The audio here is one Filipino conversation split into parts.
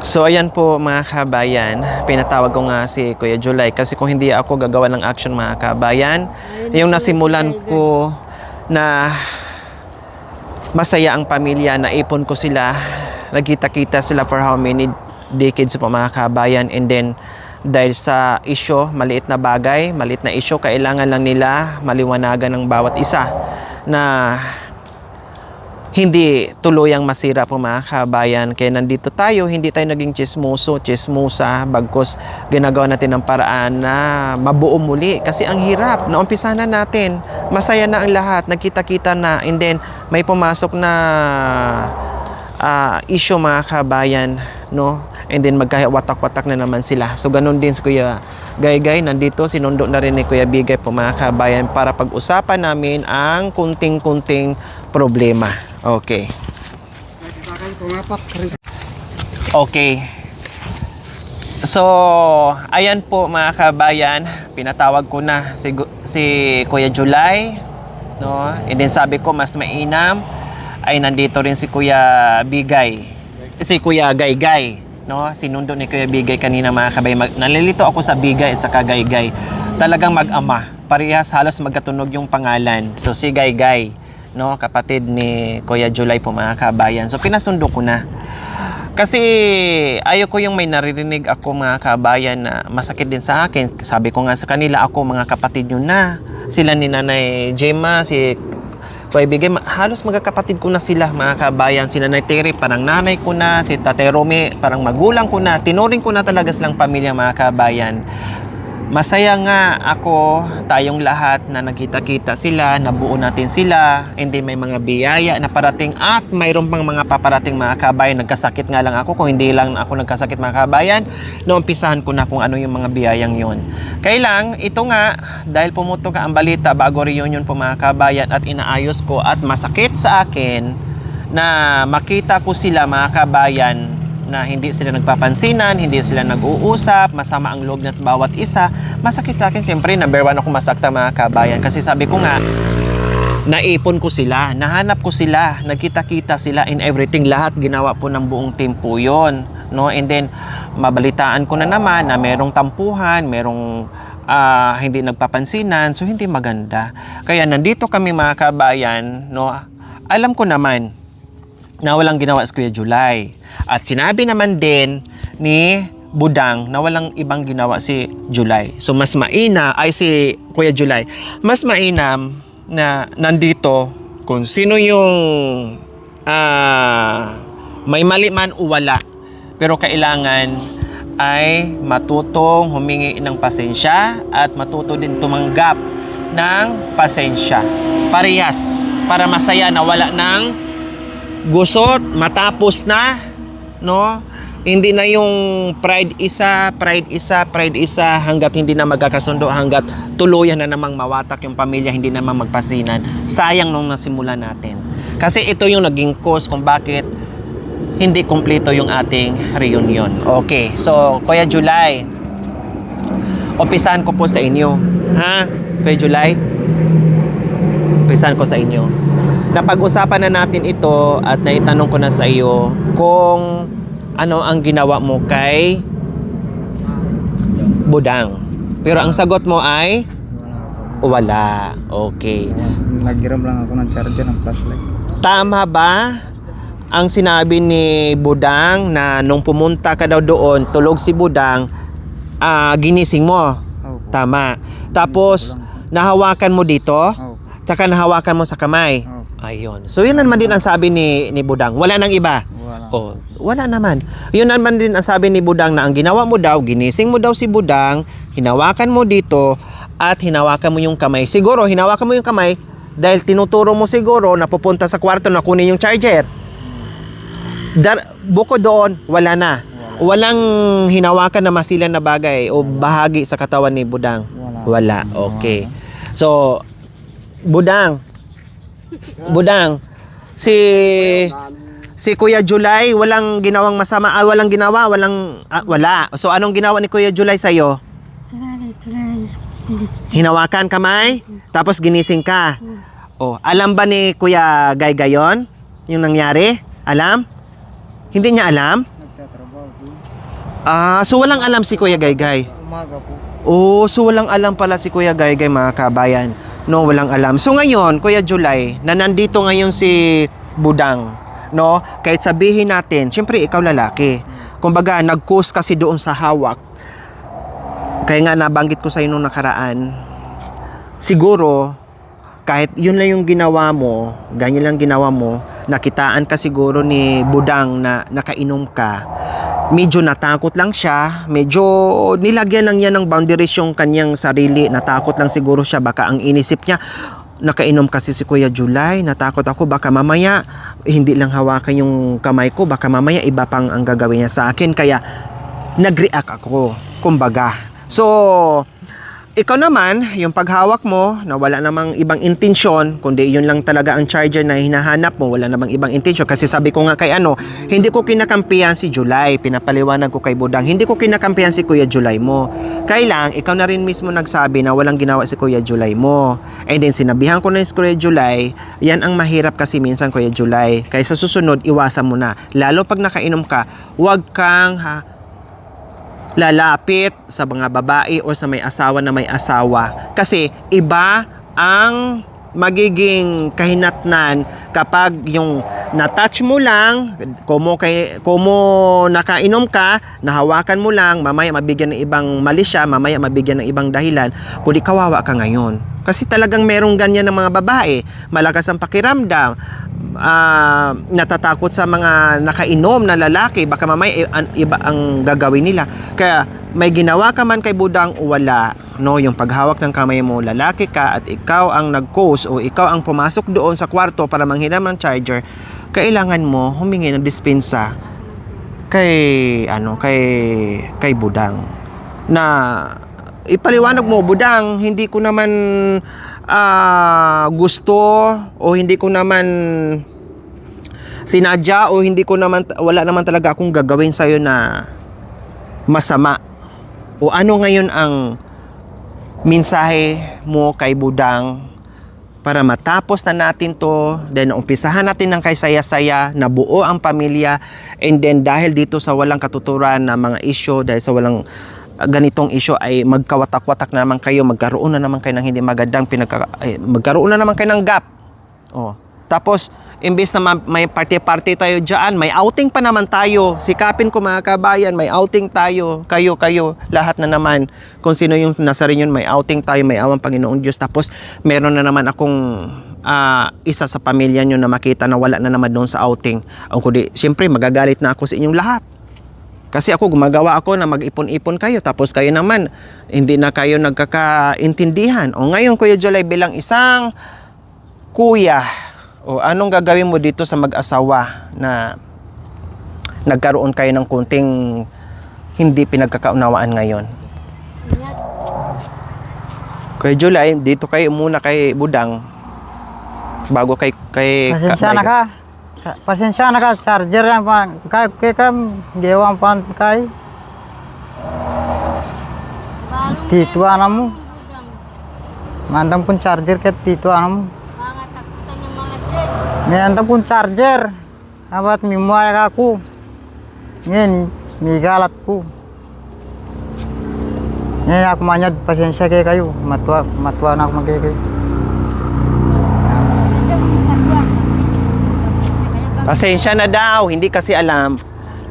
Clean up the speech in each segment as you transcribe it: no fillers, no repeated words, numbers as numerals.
So ayan po mga kabayan, pinatawag ko nga si Kuya July kasi kung hindi ako gagawa ng action mga kabayan, yung nasimulan ko na masaya ang pamilya, naipon ko sila, nagkita-kita sila for how many decades po mga kabayan, and then dahil sa isyo, maliit na bagay, maliit na isyo, kailangan lang nila maliwanagan ng bawat isa na hindi tuluyang masira po mga kabayan. Kaya nandito tayo, hindi tayo naging chismoso, chismosa, bagkus ginagawa natin ng paraan na mabuo muli. Kasi ang hirap, naumpisa na natin, masaya na ang lahat, nagkita-kita na, and then may pumasok na issue mga kabayan, no? And then magkawatak-watak na naman sila. So ganun din si Kuya Gaygay, nandito sinundo na rin ni Kuya Bigay po mga kabayan para pag-usapan namin ang kunting-kunting problema. Okay. Okay. So, ayan po mga kabayan, pinatawag ko na si Kuya July, no? And then sabi ko mas mainam ay nandito rin si Kuya Bigay. Si Kuya Gaygay, no? Sinundo ni Kuya Bigay kanina mga kabayan. Nalilito ako sa Bigay at saka Gaygay. Talagang mag-ama. Parehas halos magkatunog yung pangalan. So si Gaygay, no, kapatid ni Kuya July po mga kabayan. So pinasundo ko na. Kasi ayoko yung may naririnig ako mga kabayan na masakit din sa akin. Sabi ko nga sa kanila, ako mga kapatid nyo na. Sila ni Nanay Gemma, si Kuya Bigay, halos magkakapatid ko na sila mga kabayan. Si Nanay Terry, parang nanay ko na. Si Tatay Romy, parang magulang ko na. Tinuring ko na talaga silang pamilya mga kabayan. Masaya nga ako, tayong lahat na nagkita-kita sila, nabuo natin sila, and then may mga biyaya na parating at mayroon pang mga paparating mga kabayan. Nagkasakit nga lang ako, kung hindi lang ako nagkasakit mga kabayan, naumpisahan ko na kung ano yung mga biyayang yon. Kailang, ito nga, dahil pumutok ang balita bago reunion po mga kabayan at inaayos ko at masakit sa akin na makita ko sila mga kabayan na hindi sila nagpapansinan, hindi sila nag-uusap, masama ang loob ng bawat isa. Masakit sa akin, siyempre, number 1 ako masakta mga kabayan. Kasi sabi ko nga, naipon ko sila, nahanap ko sila, nagkita-kita sila in everything. Lahat ginawa po ng buong team po yun, no? And then, mabalitaan ko na naman na merong tampuhan, merong hindi nagpapansinan, so hindi maganda. Kaya nandito kami mga kabayan, no? Alam ko naman na walang ginawa si Kuya July. At sinabi naman din ni Budang na walang ibang ginawa si July. So mas si Kuya July, mas mainam na nandito kung sino yung may mali man o wala. Pero kailangan ay matutong humingi ng pasensya at matuto din tumanggap ng pasensya. Parehas, para masaya na wala ng gusot, matapos na, no? Hindi na yung pride isa hanggat hindi na magkakasundo, hanggat tuluyan na namang mawatak yung pamilya, hindi namang magpasinan. Sayang nung nasimula natin. Kasi ito yung naging cause kung bakit hindi kumpleto yung ating reunion. Okay, so Kuya July, umpisahan ko po sa inyo. Ha? Kuya July? Umpisahan ko sa inyo. Napag-usapan na natin ito at naitanong ko na sa iyo kung ano ang ginawa mo kay Budang. Pero ang sagot mo ay wala. Okay. Naghiram lang ako ng charger ng flashlight. Tama ba ang sinabi ni Budang na nung pumunta ka daw doon, tulog si Budang, ginising mo? Tama. Tapos nahawakan mo dito? Tsaka nahawakan mo sa kamay? Ayun. So yun naman din ang sabi ni Budang. Wala nang iba? Wala. Oh, wala naman. Yun naman din ang sabi ni Budang na ang ginawa mo daw, ginising mo daw si Budang, hinawakan mo dito at hinawakan mo yung kamay. Siguro hinawakan mo yung kamay dahil tinuturo mo siguro na pupunta sa kwarto na kunin yung charger. Bukod doon, wala na. Walang hinawakan na masilan na bagay o bahagi sa katawan ni Budang. Wala. Okay. So Budang, si Kuya July walang ginawang masama, walang ginawa, wala. So anong ginawa ni Kuya July sa iyo? Hinawakan kamay, tapos ginising ka. Oh, alam ba ni Kuya Gaygay yon yung nangyari? Alam? Hindi niya alam? So walang alam si Kuya Gaygay. Umaga po. Oh, so walang alam pala si Kuya Gaygay, mga kabayan. No, walang alam. So ngayon, Kuya July, na nandito ngayon si Budang, no? Kahit sabihin natin, syempre ikaw lalaki. Kumbaga, nag-cause kasi doon sa hawak. Kaya nga nabanggit ko sa inyo nung nakaraan, siguro, kahit yun lang yung ginawa mo, ganyan lang ginawa mo, nakitaan ka siguro ni Budang na nakainom ka, medyo natakot lang siya, medyo nilagyan lang niya ng boundaries yung kanyang sarili, natakot lang siguro siya, baka ang inisip niya, nakainom kasi si Kuya July, natakot ako, baka mamaya hindi lang hawakan yung kamay ko, baka mamaya iba pang ang gagawin niya sa akin, kaya nag-react ako, kumbaga. So, ikaw naman, yung paghawak mo, na wala namang ibang intensyon, kundi yun lang talaga ang charger na hinahanap mo, wala namang ibang intensyon. Kasi sabi ko nga kay hindi ko kinakampihan si July, pinapaliwanag ko kay Budang, hindi ko kinakampihan si Kuya July mo. Kailang, ikaw na rin mismo nagsabi na walang ginawa si Kuya July mo. And then, sinabihan ko na si Kuya July, yan ang mahirap kasi minsan Kuya July. Kaya sa susunod, iwasan mo na. Lalo pag nakainom ka, huwag kang lalapit sa mga babae o sa may asawa na may asawa. Kasi iba ang magiging kahinatnan kapag yung na-touch mo lang, kumo nakainom ka, nahawakan mo lang, mamaya mabigyan ng ibang mali siya, mamaya mabigyan ng ibang dahilan, kundi kawawa ka ngayon. Kasi talagang merong ganyan ng mga babae, malakas ang pakiramdam, natatakot sa mga nakainom na lalaki, baka mamaya iba ang gagawin nila. Kaya may ginawa ka man kay Budang o wala, no, yung paghawak ng kamay mo, lalaki ka at ikaw ang nag-cause o ikaw ang pumasok doon sa kwarto para manghiram ng charger, kailangan mo humingi ng dispensa kay Budang na ipaliwanag mo, Budang, hindi ko naman gusto o hindi ko naman sinadya o hindi ko naman, wala naman talaga akong gagawin sa'yo na masama. O ano ngayon ang mensahe mo kay Budang para matapos na natin to, then umpisahan natin ng kay saya-saya, na buo ang pamilya, and then dahil dito sa walang katuturan na mga issue, dahil sa walang ganitong issue ay magkawatak-watak na naman kayo, magkaroon na naman kayo ng hindi magandang magkaroon na naman kayo ng gap. Tapos imbes na may party-party tayo dyan, may outing pa naman tayo. Sikapin ko mga kabayan, may outing tayo. Kayo, lahat na naman. Kung sino yung nasa rin yun, may outing tayo, may awang Panginoong Diyos. Tapos meron na naman akong isa sa pamilya nyo na makita na wala na naman doon sa outing. Kundi, siyempre magagalit na ako sa inyong lahat. Kasi ako, gumagawa ako na mag-ipon-ipon kayo, tapos kayo naman, hindi na kayo nagkakaintindihan. Ngayon, Kuya July, bilang isang kuya, anong gagawin mo dito sa mag-asawa na nagkaroon kayo ng kunting hindi pinagkakaunawaan ngayon? Kuya July, dito kayo muna kay Budang bago kay Pasensya na ka, charger yan pa. Kaya gewang pa kay. Tituan mo. Mandang pun charger kaya tituan mo. Ngayon pun charger. Abat mimuay ako. Ngayon, may galat ko. Ngayon ako manyad, pasensya kayo. Matuwa na ako kayo. Pasensya na daw, hindi kasi alam.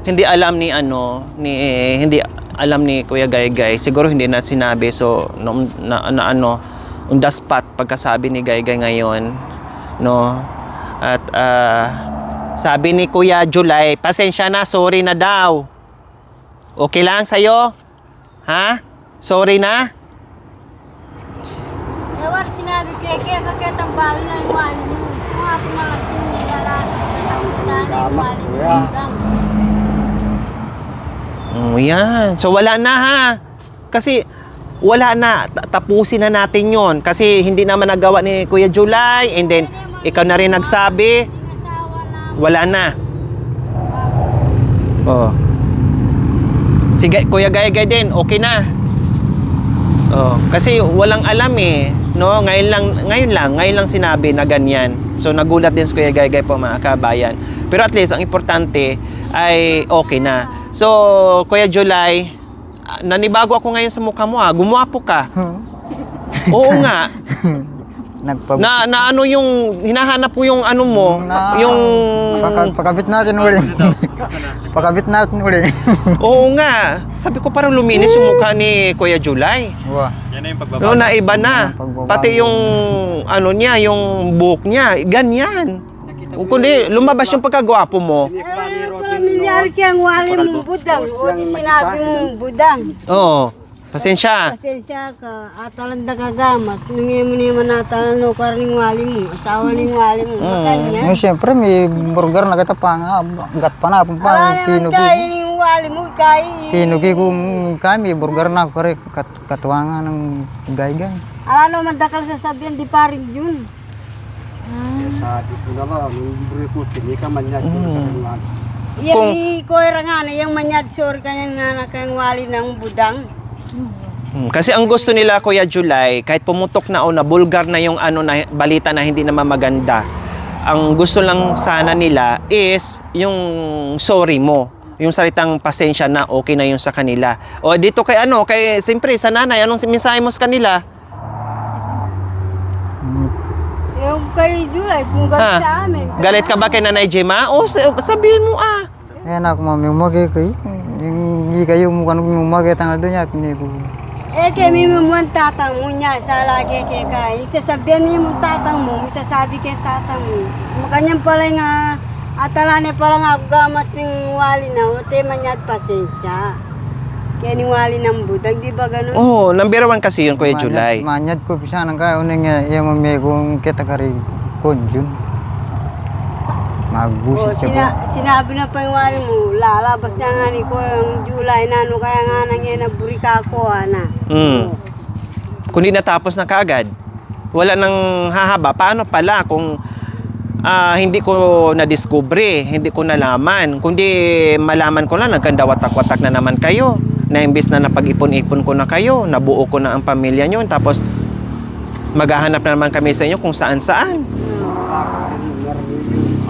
Hindi alam ni hindi alam ni Kuya Gaygay. Siguro hindi na sinabi, so on the spot pagkasabi ni Gaygay ngayon, no. At sabi ni Kuya July, pasensya na, sorry na daw. Okay lang sa'yo? Ha? Sorry na? Ewan, sinabi kaya kaketang bawi na yung wali mo. Mga pumalasing nila lang. Yan. So wala na ha. Kasi wala na. Tapusin na natin yon. Kasi hindi naman nagawa ni Kuya July. And then, ikaw na rin nagsabi. Wala na. Sige, Kuya Gaygay din. Okay na. Kasi walang alam no? Ngayon lang sinabi na ganyan. So nagulat din si Kuya Gaygay po, mga kabayan. Pero at least ang importante ay okay na. So, Kuya July, nanibago ako ngayon sa mukha mo Gumuwapo ka. Oo nga. Na ano yung hinahanap ko yung ano mo, yung Pakabit natin uli. Pakabit natin uli. Oo nga. Sabi ko parang luminis yung mukha ni Kuya July. Wah. Yan na yung pagbabago. No, naiba na. Pagbabago. Pati yung ano niya, yung buhok niya, ganyan. Kundi lumabas yung pagkagwapo mo. Pamilyar kaya ang wali mong budang. O di sinabi mong budang. Oo. Pasensya. Pasensya ka, atalanda ka gamat. Nungay mo naman natalano ka rin wali mo. Asawa ning wali mo. Makanya. No, siyempre may burger na kita pa nga. Gat pa na pa. Wala naman kaya ning wali mo. Kaya. Tinugi ko kami burger na ko rin katuwangan ng gaygan. Ala naman dakal sasabihan di pa rin yun. Sabi ko na ba, nung burukutin, ikaw man yan. Yang ikoy nga na yung manyad sor kanyan nga na kayang wali ng budang. Kasi ang gusto nila Kuya July, kahit pumutok na o na bulgar na yung ano na balita na hindi naman maganda. Ang gusto lang sana nila is yung sorry mo. Yung salitang pasensya na okay na yung sa kanila. O dito kay ano, kay siyempre sa nanay, anong mensahe mo sa kanila? Yung kay July, kung galit sa amin. Galit ka ba kay Nanay Gemma? O sabihin mo Ayan ako mami umagi kayo. Hindi kayo mukha nung umagi tanggal doon niya. Eh, kaya may mamuan tatang mo niya sa lagi kay kay. Sasabihan mo yung tatang mo, sasabi kay tatang mo. Makanyang pala nga, atalane pala nga gamat ng wali na, o tema niya at pasensya. Kaya ni wali ng budang, di ba ganun? Oo, number 1 kasi yun Kuya July. Manyad ko pisa nang kaya unang yung mami kong kita kari konjun. O, Magbusit siya po. sinabi na pa yung wali mo, lalabas na nga ni ko yung July na ano, kaya nga nang yan naburika ko, ana. Kundi natapos na kaagad. Wala nang hahaba. Paano pala kung hindi ko na-discover, hindi ko nalaman. Kundi malaman ko lang, nagkanda-watak-watak na naman kayo. Na imbis na napag-ipon-ipon ko na kayo, nabuo ko na ang pamilya nyo. Tapos maghahanap na naman kami sa inyo kung saan-saan.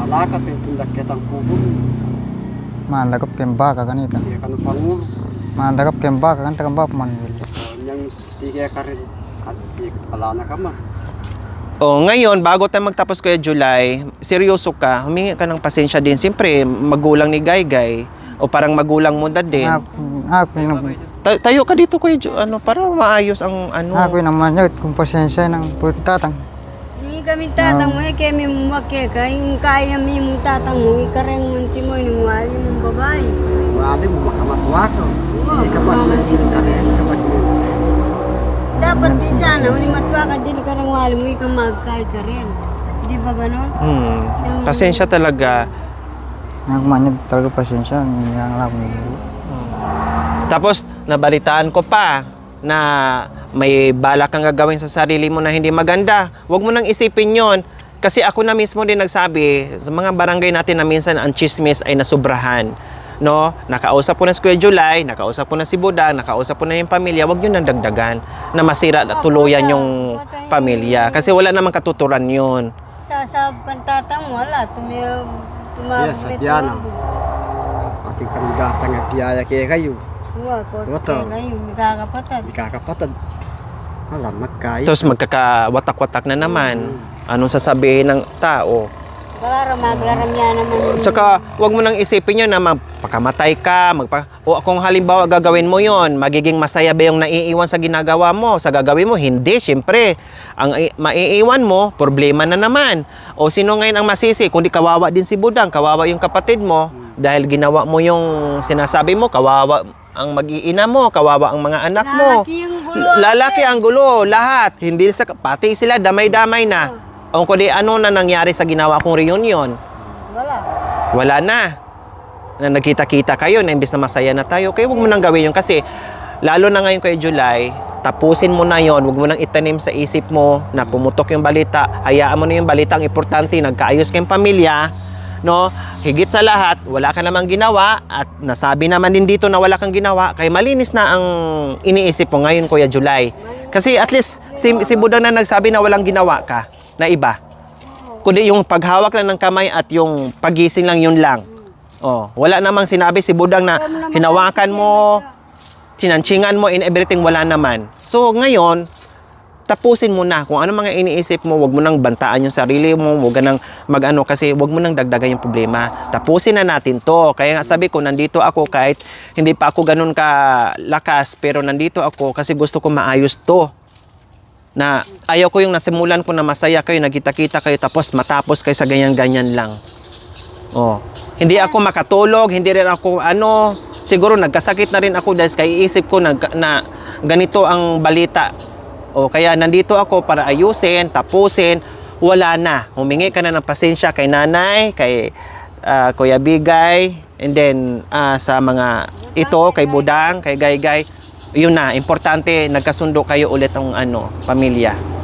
Alaka, pintundak kitang kubo. Mandagap kayong baka kanita. Hindi ka nung pangulo. Mandagap kayong baka kanita kang baka manwil. Yang tigay ka rin. At pala na ka man. O, ngayon, bago tayo magtapos Kuya July, seryoso ka, humingi ka ng pasensya din. Siyempre, magulang ni Gaygay, o parang magulang mo na din. Tayo ka dito Kuya para maayos ang ano. Ako naman yun, kung pasensya ng putatang. Hindi kami tatang mo, kaya may mumakya ka, yung kaya may mong tatang mo, ikarang munti mo, yung wali mong babae. Wali mo, makamatwa ka. Hindi ka ba nandito ka rin? Dapat din sana, uli matwa ka din ka ng wali mo, ikaw magkay ka rin. Di ba ganon? Pasensya talaga. Ako man talaga pasensya, hindi lang ako. Tapos, nabalitaan ko pa na may balak kang gagawin sa sarili mo na hindi maganda. Huwag mo nang isipin yon. Kasi ako na mismo din nagsabi sa mga barangay natin na minsan ang chismis ay nasubrahan. No? Nakausap ko na si Kuya July, nakausap ko na si Budang, nakausap ko na yung pamilya. Huwag nyo nang dagdagan na masira at tuluyan yung pamilya. Kasi wala namang katuturan yun. Sasab kang tatang mo, wala. Yes, sa piano. Ating kandidatang nga biyaya kaya kayo. Kaya ngayon, may kakapatad. Hindi kakapatad. Alam, magkayo. Tapos magkakawatak-watak na naman. Anong sasabihin ng tao? Maglaram yan naman yun. Tsaka, huwag mo nang isipin yun na magpakamatay ka, o kung halimbawa gagawin mo yon, magiging masaya ba yung naiiwan sa ginagawa mo? Sa gagawin mo, hindi, siyempre. Ang maiiwan mo, problema na naman. O sino ngayon ang masisi? Kundi kawawa din si Budang, kawawa yung kapatid mo. Dahil ginawa mo yung sinasabi mo, kawawa ang mag-iina mo, kawawa ang mga anak mo. Lalaki yung gulo. Lalaki ang gulo, lahat. Hindi pati sila, damay-damay na. O kundi ano na nangyari sa ginawa kong reunion? Wala na. Na nagkita-kita kayo na imbis na masaya na tayo. Kaya huwag mo nang gawin yun kasi lalo na ngayon kay July, tapusin mo na yon. Huwag mo nang itanim sa isip mo na pumutok yung balita. Hayaan mo na yung balita. Ang importante, nagkaayos kayong pamilya. No? Higit sa lahat, wala ka namang ginawa at nasabi naman din dito na wala kang ginawa. Kaya malinis na ang iniisip mo ngayon, Kuya July. Kasi at least si Budang na nagsabi na walang ginawa ka na iba. Kundi yung paghawak lang ng kamay at yung pagising lang yun lang. Oh, wala namang sinabi si Budang na hinawakan mo, sinanchingan mo, in everything, wala naman. So, ngayon, tapusin mo na kung ano mga iniisip mo, wag mo nang bantaan yung sarili mo, wag ka nang mag-ano kasi wag mo nang dagdagan yung problema. Tapusin na natin to. Kaya nga sabi ko, nandito ako kahit hindi pa ako ganun kalakas, pero nandito ako kasi gusto ko maayos to. Na ayaw ko yung nasimulan ko na masaya kayo, nagkita-kita kayo, tapos matapos kayo sa ganyan-ganyan lang. Oh. Hindi ako makatulog, hindi rin ako siguro nagkasakit na rin ako dahil kay iisip ko na ganito ang balita. O kaya nandito ako para ayusin, tapusin, wala na. Humingi ka na ng pasensya kay nanay, kay Kuya Bigay, and then sa mga ito, kay Budang, kay Gaygay. Yun na, importante, nagkasundo kayo ulit ang pamilya.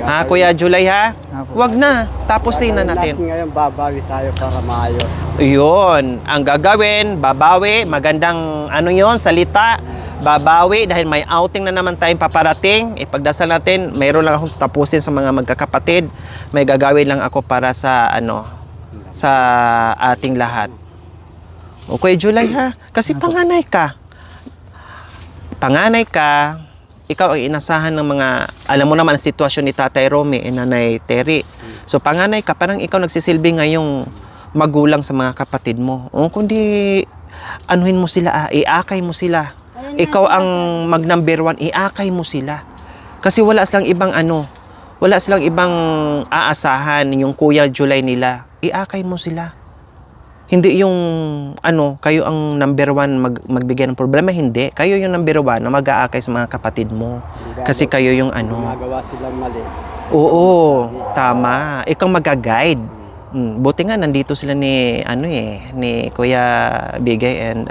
Ha, Kuya July ha? Apo. Wag na, tapusin na natin. Ngayon babawi tayo para maayos. Yun, ang gagawin, babawi, magandang yon salita, babawi dahil may outing na naman tayong paparating. Ipagdasal natin, mayroon lang akong tapusin sa mga magkakapatid. May gagawin lang ako para sa sa ating lahat. Okay, July ha? Kasi panganay ka. Panganay ka, ikaw ay inasahan ng mga, alam mo naman ang sitwasyon ni Tatay Romy and Nanay Terry. So panganay ka, parang ikaw nagsisilbi ngayong magulang sa mga kapatid mo. O kundi anuhin mo sila, iakay mo sila. Ikaw ang mag-number 1, iakay mo sila. Kasi wala silang ibang wala silang ibang aasahan yung Kuya July nila. Iakay mo sila. Hindi yung kayo ang number 1 magbigay ng problema, hindi. Kayo yung number 1 na mag-aakay sa mga kapatid mo. Kasi kayo yung Gumagawa silang mali. Oo, tama. Ikaw mag-guide. Buti nga nandito sila ni ni Kuya Bigay and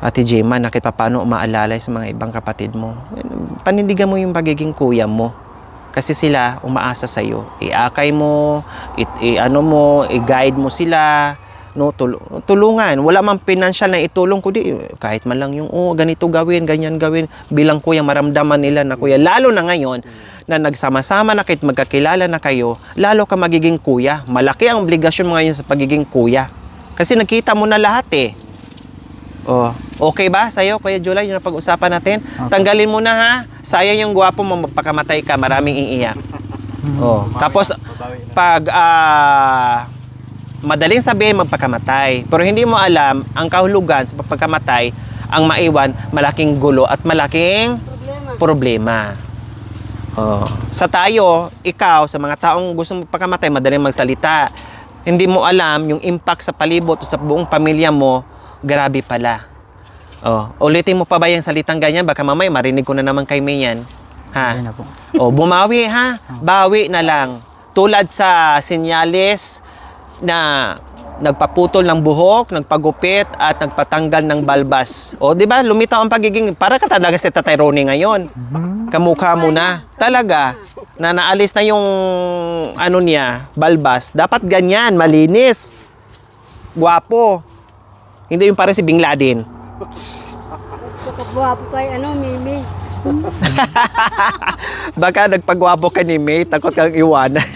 Ate Gemma na kahit paano umaalalay sa mga ibang kapatid mo. Panindigan mo yung pagiging kuya mo. Kasi sila umaasa sa iyo. Iakay mo, i-guide mo sila, no, tulungan. Wala mang financial na itulong kundi kahit man lang yung ganito gawin, ganyan gawin bilang kuya, maramdaman nila na kuya. Lalo na ngayon na nagsama-sama na kahit magkakilala na kayo, lalo ka magiging kuya. Malaki ang obligasyon mo ngayon sa pagiging kuya. Kasi nakita mo na lahat eh. Oh, okay ba sa'yo, Kuya July, yung pag-usapan natin? Okay. Tanggalin mo na ha. Sayang yung gwapo mo, magpakamatay ka, maraming iiyak. Oh, tapos pag madaling sabihin magpakamatay, pero hindi mo alam ang kahulugan sa pagpakamatay, ang maiwan malaking gulo at malaking problema. Oh, sa tayo, ikaw sa mga taong gusto magpakamatay, madaling magsalita. Hindi mo alam yung impact sa palibot o sa buong pamilya mo. Grabe pala. Oh, ulitin mo pa ba yung salitang ganyan? Baka mamaya marinig ko na naman kay Mayan. Ha? Ayun na po. Oh, bumawi ha. Bawi na lang. Tulad sa senyales na nagpaputol ng buhok, nagpagupit at nagpatanggal ng balbas. O, di ba? Lumitaw ang pagiging para ka talaga si Tatay Ronnie ngayon. Kamukha mo na. Talaga. Na naalis na yung niya, balbas. Dapat ganyan, malinis. Guwapo. Hindi yung parang si Bin Laden. Kapagwapo kay Mimi. Baka nagpagwapo ka ni May, takot kang iwanan.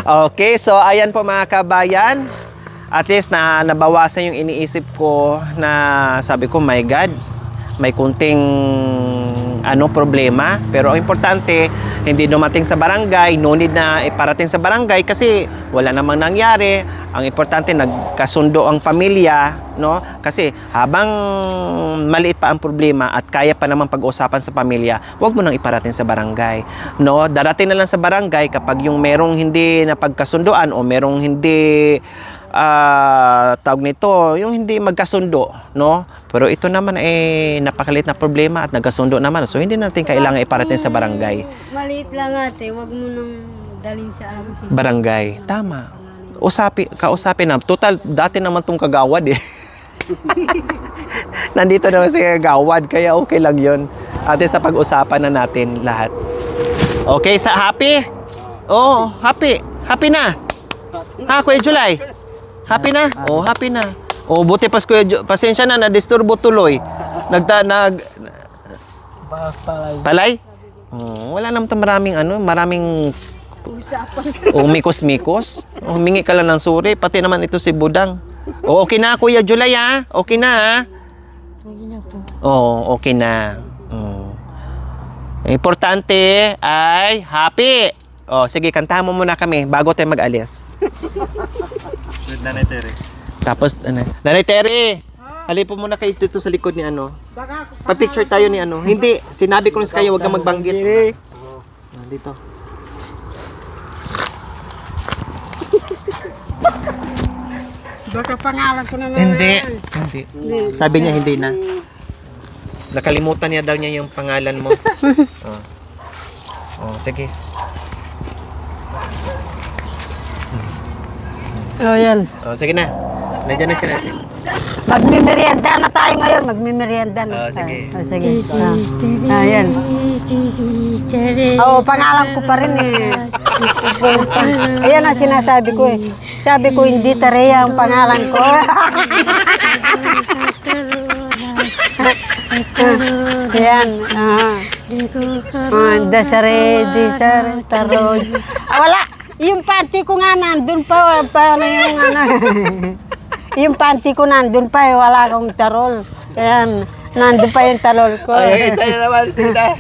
Okay, so ayan po mga kabayan. At least nabawasan yung iniisip ko na sabi ko, my God, may kunting problema. Pero ang importante, hindi dumating sa barangay, no need na iparating sa barangay kasi wala namang nangyari. Ang importante, nagkasundo ang pamilya, no? Kasi habang maliit pa ang problema at kaya pa naman pag-usapan sa pamilya, huwag mo nang iparating sa barangay, no? Darating na lang sa barangay kapag yung merong hindi napagkasundoan o merong hindi tawag nito, yung hindi magkasundo, no? Pero ito naman napakalit na problema at nagkasundo naman. So hindi natin kailangan iparating sa barangay. Maliit lang ate, wag mo nang dalhin sa amin. Barangay, tama. Kausapin na. Total, dati naman tong kagawad eh. Nandito naman si kagawad, kaya okay lang yun. At least napag-usapan na natin lahat. Okay, sa happy? Oh, happy. Happy na. Ha, Kuya July? Happy na? Oh, happy na. Oh, buti pas Kuya pasensya na, na-disturbo tuloy. Palay? Oh, wala naman 'tong maraming Usapan ka. Umikos-mikos. Humingi ka lang ng suri. Pati naman ito si Budang. O, okay na, Kuya Julay, ha? Okay na, ha? Hindi na po. Oo, okay na. Importante ay happy. O, sige, kantahan mo muna kami bago tayo mag-alis. Nanay Tere. Tapos, Nanay Terry, halipin muna kayo dito sa likod ni ano. Pa-picture tayo ni ano. Hindi, sinabi ko na sa kayo, huwag kang magbanggit. Dito. Baka pangalan ko na Hindi. Sabi niya hindi na. Nakalimutan niya daw niya yung pangalan mo. Sige. yan. Sige na. Nandiyan na sila. Magmimerienda na tayo ngayon. Magmimerienda na. Sige. Sige. Ayan. Oo, pangalan ko pa rin eh. Ayan ang sinasabi ko eh. Sabi ko, hindi Tareya ang pangalan ko. Ayan. Desare, Tarod. Wala. Yung panty ko nga nandun pa. Paano yung ano? Yung panty ko nandun pa. Wala akong tarol. Ayan. Nandun pa yung tarol ko. Ay, isa na naman. Sige na.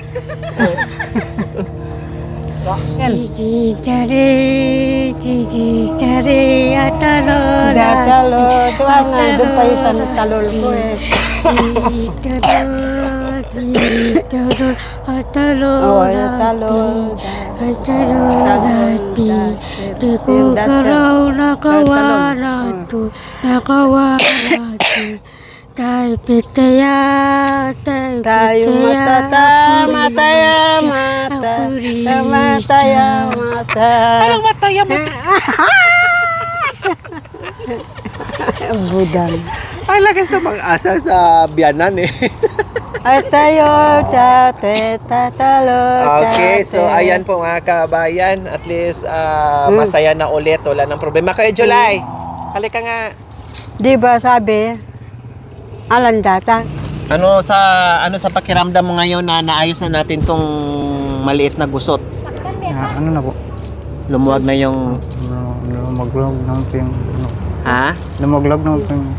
Talo. Tuwang nandun pa yung isang talol ko eh. Oo, yung talol. Tayo mataya. Anong mataya? Budang. Ay, lakas na pang-asa sa biyanan eh. Ay tayo, tatalo. Okay, so ayan po mga kabayan. At least masaya na ulit. Wala ng problema. Kaya July, halika nga. Di ba sabi, alandata? Ano sa pakiramdam mo ngayon na naayos na natin tong maliit na gusot? Ano na po? Lumuwag na yung... Lumaglag ng ping... Ha? Lumaglag ng ping...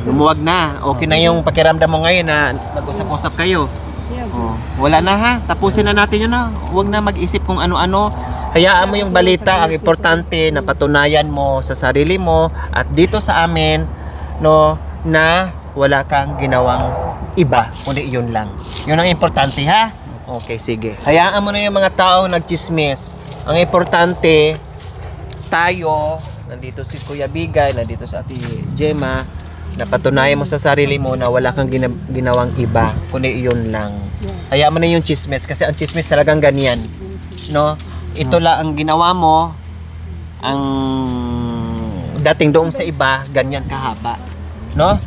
Lumuwag na. Okay na yung pakiramdam mo ngayon na mag-usap-usap kayo. Oh, wala na ha. Tapusin na natin yun ha. Huwag na mag-isip kung ano-ano. Hayaan mo yung balita. Ang importante na patunayan mo sa sarili mo at dito sa amin no na wala kang ginawang iba. Kundi yun lang. Yun ang importante ha. Okay, sige. Hayaan mo na yung mga tao nagchismis. Ang importante, tayo, nandito si Kuya Bigay, nandito sa Ate Gemma, napatunayan mo sa sarili mo na wala kang ginawang iba, kundi iyon lang. Hayaan mo na yung chismis, kasi ang chismis talagang ganyan. No? Ito lang ang ginawa mo, ang dating doon sa iba, ganyan kahaba. No?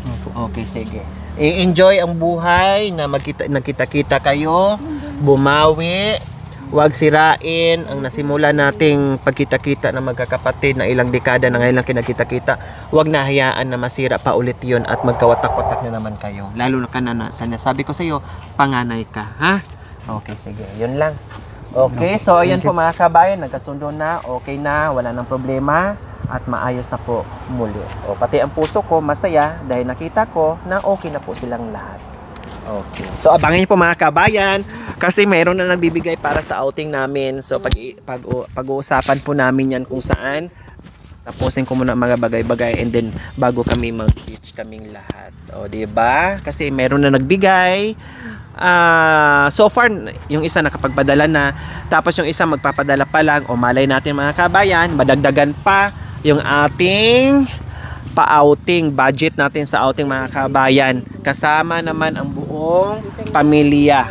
Okay, sige. I-enjoy ang buhay na nagkita-kita kayo, bumawi, huwag sirain ang nasimula nating pagkita-kita na magkakapatid na ilang dekada na ngayon lang kinakita-kita. Huwag na hayaan na masira pa ulit yun at magkawatak-watak na naman kayo. Lalo na ka na sabi ko sa iyo, panganay ka, ha? Okay, sige. Yun lang. Okay, so ayan po mga kabayan, nagkasundo na, okay na, wala nang problema at maayos na po muli. O, pati ang puso ko masaya dahil nakita ko na okay na po silang lahat. Okay. So abangan niyo po mga kabayan kasi mayroon na nagbibigay para sa outing namin. So pag-uusapan po namin yan kung saan. Tapusin ko muna mga bagay-bagay and then bago kami mag-reach kaming lahat. O, di ba? Kasi mayroon na nagbigay. So far, yung isa nakapagpadala na. Tapos yung isa magpapadala pa lang. O malay natin mga kabayan, madagdagan pa yung ating pa-outing, budget natin sa outing mga kabayan. Kasama naman ang buong pamilya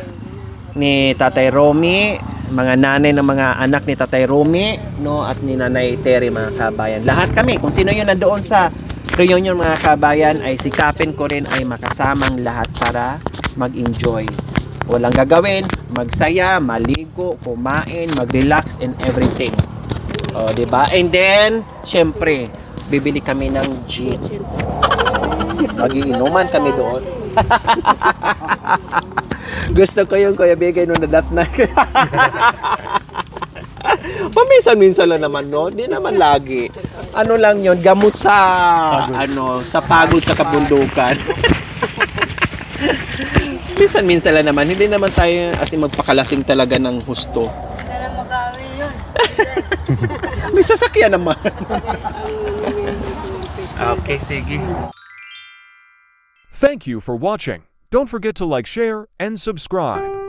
ni Tatay Romy, mga nanay ng mga anak ni Tatay Romy, no, at ni Nanay Terry mga kabayan. Lahat kami, kung sino yun nandoon sa reunion mga kabayan, ay sikapin ko rin ay makasamang lahat para mag-enjoy. Walang gagawin, magsaya, maligo, kumain, mag-relax and everything. O, diba? And then, syempre, bibili kami ng gin. Mag-iinuman kami doon. Gusto ko yung Kuya Bigay nung nadatna. Paminsan-minsan lang naman, no? Di naman lagi. Ano lang yon, gamot sa, sa pagod sa kabundukan. Minsan-minsan lang naman. Hindi naman tayo as in magpakalasing talaga ng husto. Hindi na magawin yun. May sasakyan naman. Okay, sige. Thank you for watching. Don't forget to like, share, and subscribe.